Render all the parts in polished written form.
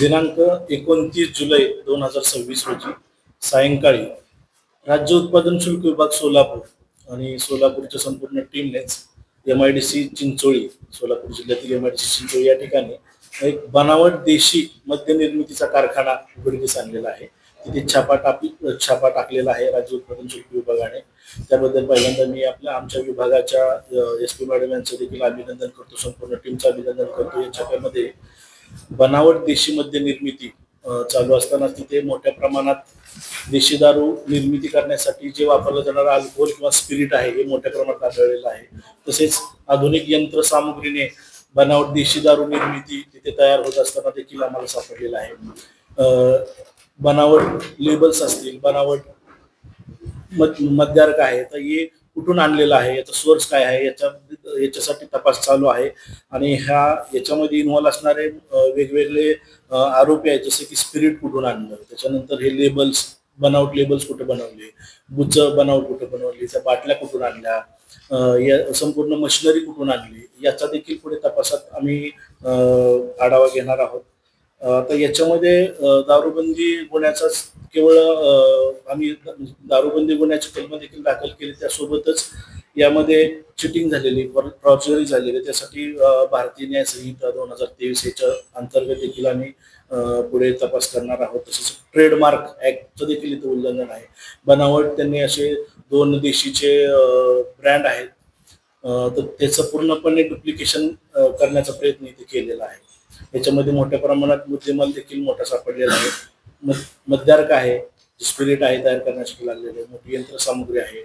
दिनांक 29 जुलै 2026 रोजी सायंकाळी राज्य उत्पादन शुल्क विभाग सोलापूर आणि सोलापूरच्या संपूर्ण टीमनेच MIDC चिंचोळी, सोलापूर जिल्ह्यातील MIDC चिंचोळी या ठिकाणी एक बनावट देशी मद्य निर्मितीचा कारखाना उघडकीस आणलेला आहे. तिथे छापा टाकलेला आहे राज्य उत्पादन शुल्क विभागाने. त्याबद्दल पहिल्यांदा मी आमच्या विभागाच्या SP मॅडम यांचं देखील अभिनंदन करतो, संपूर्ण टीमचं अभिनंदन करतो. या छाप्यामध्ये बनावट देशी मद्य निर्मिती चालू असताना तिथे मोठ्या प्रमाणात देशी दारू निर्मिती करण्यासाठी जे वापरलं जाणारं अल्कोहोल किंवा स्पिरिट आहे हे मोठ्या प्रमाणात आढळलेलं आहे. तसेच आधुनिक यंत्रसामुग्रीने बनावट देशी दारू निर्मिती तिथे तयार होत असताना देखील आम्हाला सापडलेलं आहे. बनावट लेबल्स असतील, बनावट मद्यार्क आहे, तर हे कुठून आणलेलं आहे, याचा सोर्स काय आहे, याच्यासाठी तपास चालू आहे. आणि याच्यामध्ये इन्व्हॉल्व असणारे वेगवेगळे आरोपी आहेत, जसे की स्पिरिट कुठून आणलं, त्याच्यानंतर हे लेबल्स, बनावट लेबल्स कुठे बनवले, बुच बनावट कुठे बनवली, त्या बाटल्या कुठून आणल्या, या संपूर्ण मशिनरी कुठून आणली, याचा देखील पुढे तपासात आम्ही आढावा घेणार आहोत. तर याच्यामध्ये दारूबंदी गुन्ह्याचा केवळ आम्ही दारूबंदी गुन्ह्याची कलम देखील दाखल केली. त्यासोबतच यामध्ये चिटिंग झालेली, फॉर्जरी झालेली, त्यासाठी भारतीय न्याय संहिता 2023 याच्या अंतर्गत देखील आम्ही पुढे तपास करणार आहोत. तसेच ट्रेडमार्क ऍक्टचं देखील इथं उल्लंघन आहे. बनावट त्यांनी असे 2 देशीचे ब्रँड आहेत, तर त्याचं पूर्णपणे डुप्लिकेशन करण्याचा प्रयत्न इथे केलेला आहे. याच्यामध्ये मोठ्या प्रमाणात मुद्देमाल देखील मोठा सापडलेला आहे. मद्यार्क आहे, स्पिरिट आहे तयार करण्यासाठी लागलेले, मोठी यंत्रसामुग्री आहे,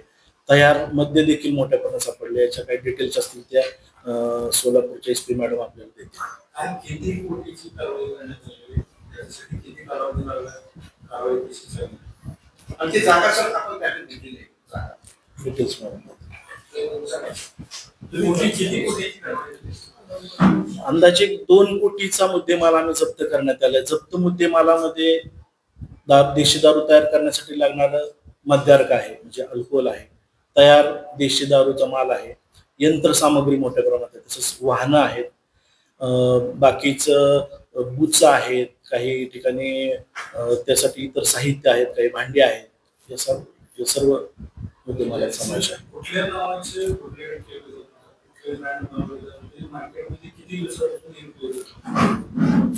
तयार मद्य देखील मोठ्या प्रमाणात सापडले. याच्या काही डिटेल्स असतील त्या सोलापूरच्या SP मॅडम आपल्याला देतील. डिटेल्स मॅडम अंदाजे 2 कोटीचा मुद्देमाल आम्ही जप्त करण्यात आलाय. जप्त मुद्देमालामध्ये देशी दारू तयार करण्यासाठी लागणारं मद्यार्क आहे, म्हणजे अल्कोहोल आहे, तयार देशी दारूचा माल आहे, यंत्रसामग्री मोठ्या प्रमाणात आहे, तसंच वाहनं आहेत, बाकीचं बुच आहेत, काही ठिकाणी त्यासाठी इतर साहित्य आहेत, काही भांडी आहेत, हे सर्व मुद्देमालात समावेश आहे.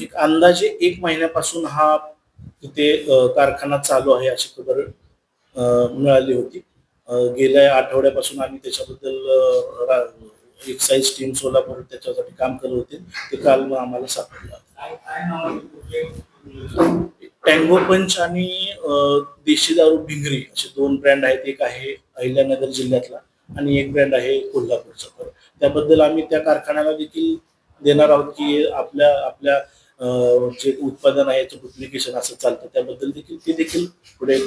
एक अंदाजे 1 महिन्यापासून हा तिथे कारखाना चालू आहे अशी खबर मिळाली होती. गेल्या आठवड्यापासून आम्ही त्याच्याबद्दल एक्साइज टीम सोलापूर त्याच्यासाठी काम करत होते. ते काल मग आम्हाला सापडलं. टँगो पंच आणि देशी दारू भिंगरी असे 2 ब्रँड आहेत. एक आहे अहिल्यानगर जिल्ह्यातला आणि एक ब्रँड आहे कोल्हापूरचा. तर त्याबद्दल आम्ही त्या कारखान्याला देखील देणार आहोत की आपल्या जे उत्पादन आहे याचं डुप्लिकेशन असं चालतं, त्याबद्दल देखील ते देखील पुढे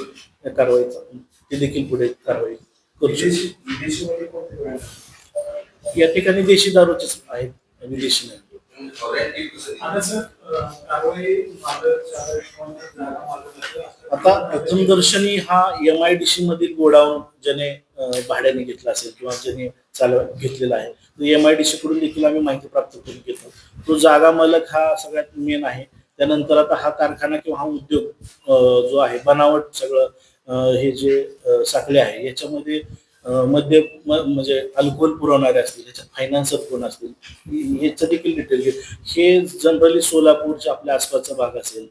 कारवाई करू शकतो. या ठिकाणी देशी दारूचेच आहेत, विदेशी नाही. आता प्रथमदर्शनी हा MIDC मधील गोडाऊन ज्याने भाड्याने घेतला असेल किंवा ज्याने घेतलेला आहे, MIDC कडून देखील आम्ही माहिती प्राप्त करून घेतो. तो जागा मालक हा सगळ्यात मेन आहे. त्यानंतर आता हा कारखाना किंवा हा उद्योग जो आहे, बनावट सगळं हे जे साखळे आहे याच्यामध्ये मद्य म्हणजे अल्कोहोल पुरवणारे असतील, याच्यात फायनान्सर कोण असतील, याचं देखील डिटेल घे. हे जनरली सोलापूरच्या आपल्या आसपासचा भाग असेल,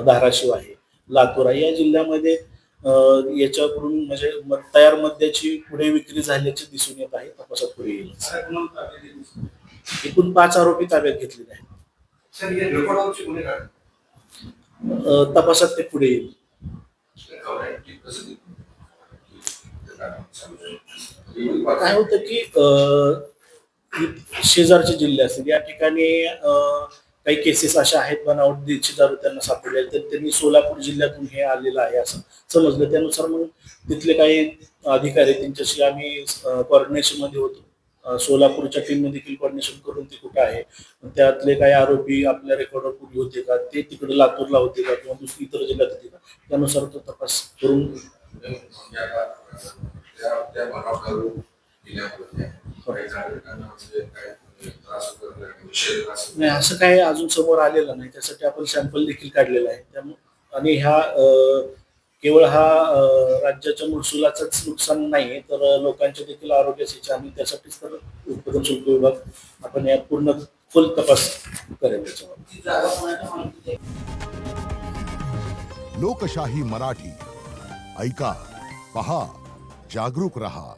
धाराशिव आहे, लातूर आहे, या जिल्ह्यामध्ये याच्याकडून म्हणजे तयार मद्याची पुढे विक्री झाल्याचे दिसून येत आहे. तपासात पुढे येईल. एकूण 5 आरोपी ताब्यात घेतलेले आहेत. तपासात ते पुढे येईल. काय होतं की शेजारचे जिल्हे असतील, या ठिकाणी काही केसेस अशा आहेत बनावट देशी दारू त्यांना सापडले, तर त्यांनी सोलापूर जिल्ह्यातून हे आलेलं आहे असं समजलं. त्यानुसार मग तिथले काही अधिकारी त्यांच्याशी आम्ही कोऑर्डिनेशन मध्ये होतो. सोलापूरच्या टीमने देखील कोऑर्डिनेशन करून ते कुठे आहे, त्यातले काही आरोपी आपल्या रेकॉर्डवर पूर्वी होते का, ते तिकडे लातूरला होते का किंवा दुसरी इतर जिल्ह्यात होते का, त्यानुसार तो तपास करून नाही, असं काही अजून समोर आलेलं नाही. त्यासाठी आपण सॅम्पल देखील काढलेला आहे. त्यामुळे आणि केवळ राज्याच्या महसुलाचंच नुकसान नाही, तर लोकांच्या देखील आरोग्याची आणि त्यासाठीच तर उत्पादन शुल्क विभाग आपण या पूर्ण खोल तपास करेल त्याच्यावर. लोकशाही मराठी ऐका, पहा, जागरूक रहा.